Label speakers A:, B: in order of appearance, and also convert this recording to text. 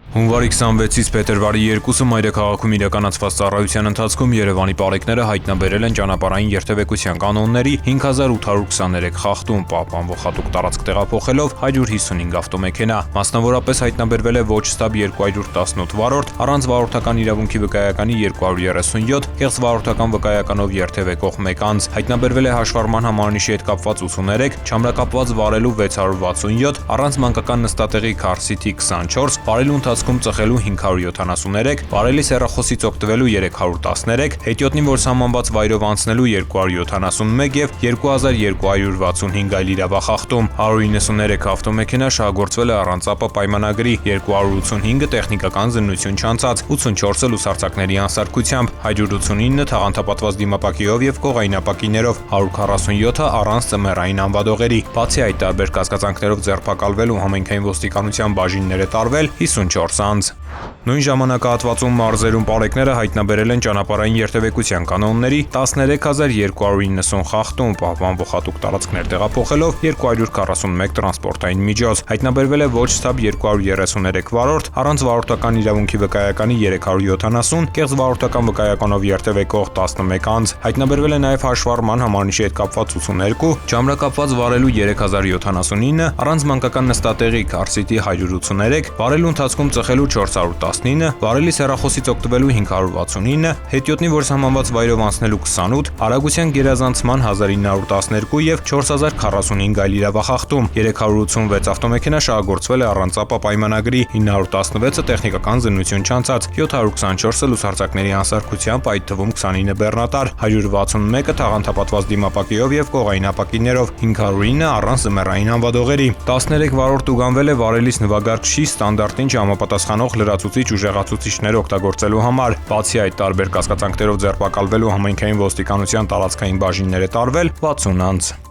A: Հունվարի 26-ից փետրվարի 2-ը մայրաքաղաքում իրականացված ծառայության ընթացքում Երևանի պարեկները հայտնաբերել են ճանապարհային երթևեկության կանոնների 5823 խախտում, պահպանվող հատուկ տարածք տեղափոխելով 155 ավտոմեքենա։ Մասնավորապես հայտնաբերվել է ոչ ստաբ 218 վարորդ, առանց վարորդական իրավունքի վկայականի 237, կեղծ վարորդական վկայականով երթևեկող 1 անձ, հայտնաբերվել է հաշվառման համարանիշի հետ կապված 83, չամրակապված վարելու 667, առանց մանկական նստատեղի քարսիթի 24, վարելու ընթացքում ծխելու 573, վարելիս հեռախոսից օգտվելու 313, հետիոտնին որ սահմանված վայրով անցնելու 271 և 2265 այլ իրավախախտում, 193 ավտոմեքենա շահագործվել է առանց ԱՊ պայմանագրի, 285-ը տեխնիկական զննություն չանցած, 84-ը լուսարձակների անսարքությամբ, 189 թաղանթապատված դիմապակիով և կողայնապակիներով, 147-ը առանց ծմերային անվադողերի։ Բացի այդ, տարբեր կասկածանքներով ձերբակալվել ու համայնքային ոստիկանության բաժիններ է տարվել 54 անձ։ Նույն ժամանակահատվածում մարզերում պարեկները հայտնաբերել են ճանապարհային երթևեկության կանոնների 13290 խախտում, պահպանվող հատուկ տարածքներ տեղափոխելով 241 տրանսպորտային միջոց։ Հայտնաբերվել է ոչ ստաբ 233 վարորդ, առանց վարորդական իրավունքի վկայականի 370, կեղծ վարորդական վկայականով երթևեկող 11 անձ։ Հայտնաբերվել է նաև հաշվառման համարանիշի հետ կապված 82, չամրակապված վարելու 3079, առանց մանկական նստատեղի քարսիթի 183, վարելու ընթացքում ծխելու 419, վարելիս հեռախոսից օգտվելու 569, հետիոտնի որ սահմանված վայրով անցնելու 28, արագության գերազանցման 1912 և 4045 այլ իրավախախտում, 386 ավտոմեքենա շահագործվել է առանց ԱՊ պայմանագրի, 916-ը տեխնիկական զննություն չանցած, 724-ը լուսարձակների անսարքությամբ, այդ թվում 29 բեռնատար, 161-ը թաղանթապատված դիմապակիով և կողայնապակիներով, 509-ը առանց զմերային անվադողերի, 13 վարորդ ուղղանվել է վարելիս նվագարկչի ստանդարտին չհամապատասխանող լրացուցիչ ուժեղացուցիչներ օգտագործելու համար։ Բացի այդ, տարբեր կասկածանքներով ձերբակալվել ու համայնքային ոստիկանության տարածքային բաժիններ է տարվել 60 անձ։